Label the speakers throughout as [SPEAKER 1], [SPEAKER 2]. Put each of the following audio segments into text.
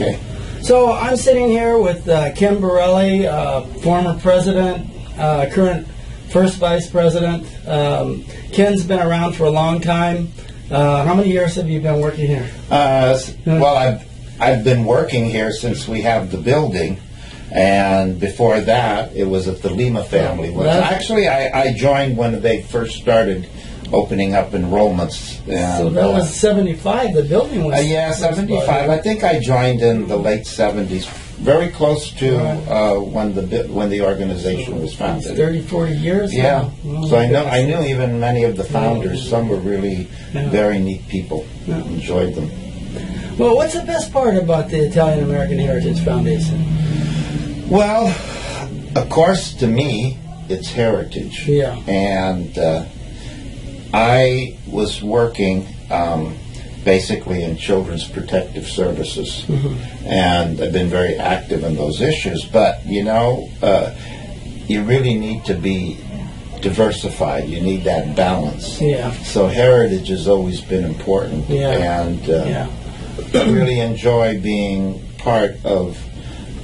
[SPEAKER 1] Okay.
[SPEAKER 2] So I'm sitting here with Ken Borelli, former president, current first vice president. Ken's been around for a long time. How many years have you been working here?
[SPEAKER 1] Well, I've been working here since we have the building, and before that, it was at the Lima family. Actually, I joined when they first started opening up enrollments. And,
[SPEAKER 2] so that was 75. The building was.
[SPEAKER 1] Yeah, 75. I think I joined in the late 70s, very close to when the organization was founded.
[SPEAKER 2] 30, 40 years.
[SPEAKER 1] Yeah.
[SPEAKER 2] Now.
[SPEAKER 1] So I knew even many of the founders. Some were really very neat people.
[SPEAKER 2] Yeah.
[SPEAKER 1] Enjoyed them.
[SPEAKER 2] Well, what's the best part about the Italian American Heritage Foundation?
[SPEAKER 1] Well, of course, to me, it's heritage.
[SPEAKER 2] Yeah.
[SPEAKER 1] And I was working basically in Children's Protective Services, and I've been very active in those issues. But, you know, you really need to be diversified. You need that balance.
[SPEAKER 2] Yeah.
[SPEAKER 1] So heritage has always been important.
[SPEAKER 2] Yeah.
[SPEAKER 1] And I really enjoy being part of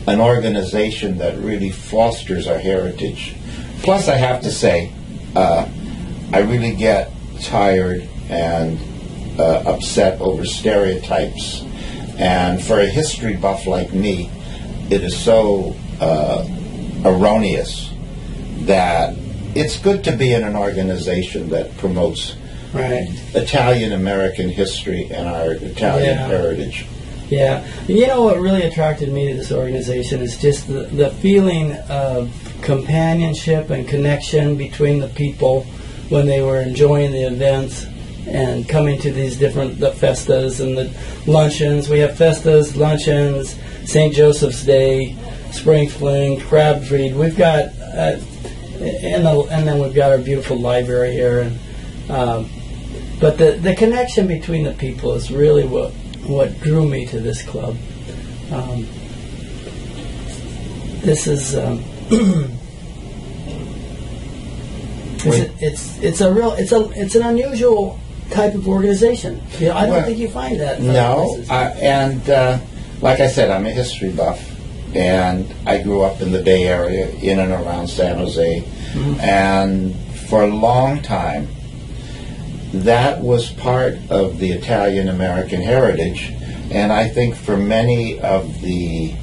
[SPEAKER 1] an organization that really fosters our heritage. Plus, I have to say, I really get tired and upset over stereotypes. And for a history buff like me, it is so erroneous that it's good to be in an organization that promotes Italian-American history and our Italian heritage.
[SPEAKER 2] Yeah. You know what really attracted me to this organization is just the feeling of companionship and connection between the people when they were enjoying the events and coming to these different the festas and the luncheons. We have festas, luncheons, St. Joseph's Day, Spring Fling, Crab Feed. We've got and then we've got our beautiful library here. And but the connection between the people is really what drew me to this club. This is it's an unusual type of organization. You know, I don't think you find that.
[SPEAKER 1] No, and like I said, I'm a history buff, and I grew up in the Bay Area, in and around San Jose, and for a long time, that was part of the Italian-American heritage, and I think for many of the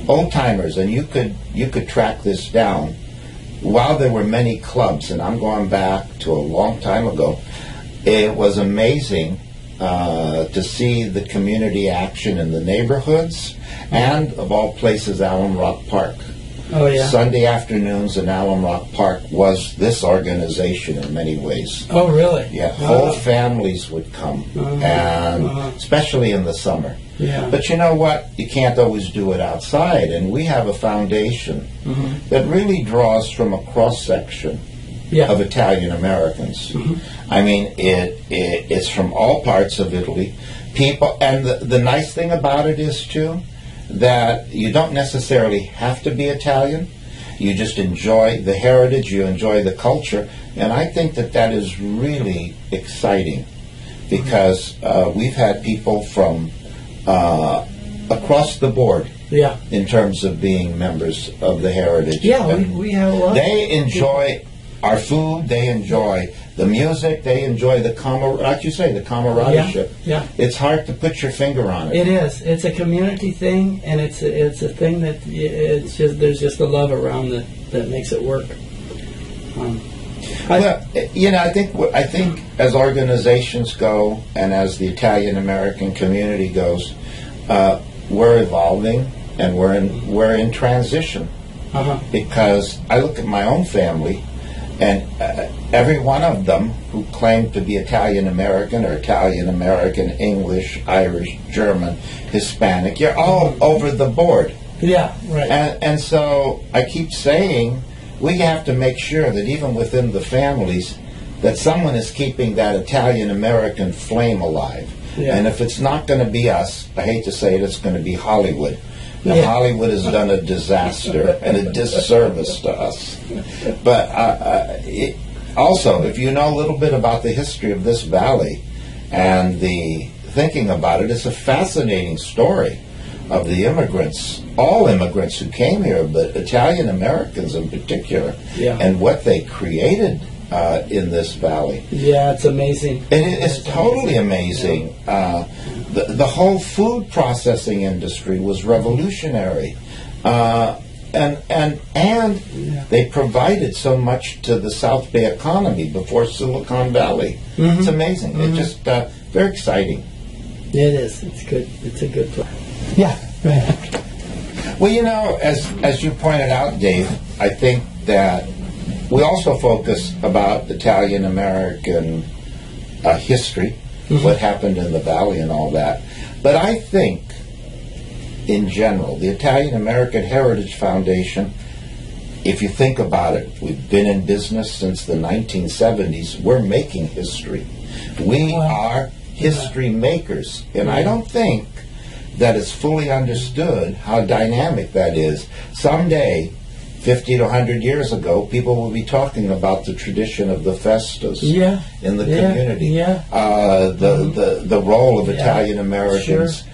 [SPEAKER 1] old-timers, and you could track this down, while there were many clubs, and I'm going back to a long time ago, it was amazing to see the community action in the neighborhoods, and of all places, Alum Rock Park.
[SPEAKER 2] Oh, yeah.
[SPEAKER 1] Sunday afternoons in Alum Rock Park was this organization in many ways.
[SPEAKER 2] Oh, really?
[SPEAKER 1] Yeah, whole families would come, and especially in the summer.
[SPEAKER 2] Yeah.
[SPEAKER 1] But you know what? You can't always do it outside, and we have a foundation that really draws from a cross-section of Italian Americans. I mean, it's from all parts of Italy. People, and the nice thing about it is, too, that you don't necessarily have to be Italian. You just enjoy the heritage, you enjoy the culture, and I think that is really exciting because we've had people from across the board in terms of being members of the heritage.
[SPEAKER 2] Yeah, we have a lot.
[SPEAKER 1] They enjoy our food, they enjoy the music, they enjoy the like you say, the camaraderie.
[SPEAKER 2] Yeah.
[SPEAKER 1] It's hard to put your finger on it.
[SPEAKER 2] It is. It's a community thing, and it's a thing that there's just a love around that makes it work.
[SPEAKER 1] Well, you know, I think as organizations go, and as the Italian American community goes, we're evolving and we're in transition. Because I look at my own family, and every one of them who claim to be Italian American or Italian American, English, Irish, German, Hispanic, you're all over the board.
[SPEAKER 2] Yeah, right.
[SPEAKER 1] And so I keep saying we have to make sure that even within the families that someone is keeping that Italian American flame alive. Yeah. And if it's not going to be us, I hate to say it, it's going to be Hollywood. Now, Hollywood has done a disaster and a disservice to us. But also, if you know a little bit about the history of this valley and the thinking about it, it's a fascinating story of the immigrants, all immigrants who came here, but Italian Americans in particular,
[SPEAKER 2] Yeah.
[SPEAKER 1] and what they created in this valley.
[SPEAKER 2] Yeah, it's amazing.
[SPEAKER 1] It's totally amazing. The whole food processing industry was revolutionary. And they provided so much to the South Bay economy before Silicon Valley. It's amazing. It's just very exciting.
[SPEAKER 2] It is. It's good. It's a good place. Yeah, go ahead.
[SPEAKER 1] Well, you know, as you pointed out, Dave, I think that we also focus about Italian American history, what happened in the valley and all that. But I think, in general, the Italian American Heritage Foundation, if you think about it, we've been in business since the 1970s. We're making history. We are history makers. And I don't think that it's fully understood how dynamic that is. Someday, 50 to 100 years ago, people will be talking about the tradition of the festas in the community. The role of Italian Americans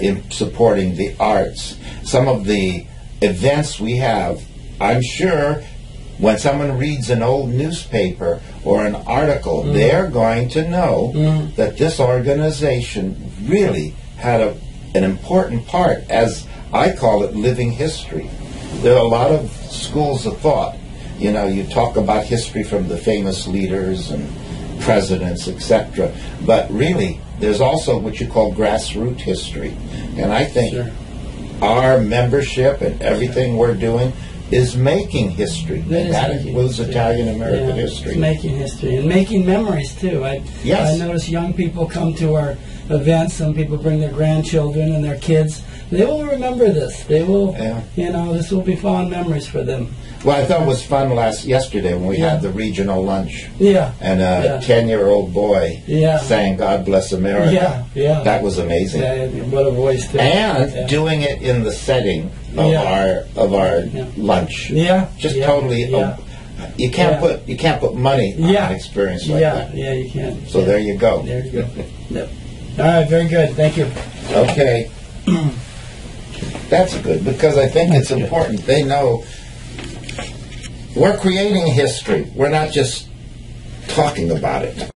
[SPEAKER 1] in supporting the arts. Some of the events we have, I'm sure when someone reads an old newspaper or an article, they're going to know that this organization really had an important part, as I call it, living history. There are a lot of schools of thought. You know, you talk about history from the famous leaders and presidents, etc. But really, there's also what you call grassroots history. And I think our membership and everything we're doing is making history. And that includes Italian American history.
[SPEAKER 2] It's making history and making memories too. I notice young people come to our events. Some people bring their grandchildren and their kids. They will remember this. They will, you know, this will be fond memories for them.
[SPEAKER 1] Well, I thought it was fun yesterday when we had the regional lunch.
[SPEAKER 2] Yeah.
[SPEAKER 1] And a 10-year-old boy sang "God Bless America."
[SPEAKER 2] Yeah.
[SPEAKER 1] That was amazing.
[SPEAKER 2] Yeah, what a voice too.
[SPEAKER 1] And doing it in the setting of our lunch.
[SPEAKER 2] Yeah.
[SPEAKER 1] Just totally. You can't put money on an experience like that.
[SPEAKER 2] Yeah, you can.
[SPEAKER 1] So there you go.
[SPEAKER 2] There you go. Yep. All right, very good. Thank you.
[SPEAKER 1] Okay. That's good, because I think it's important. They know we're creating history. We're not just talking about it.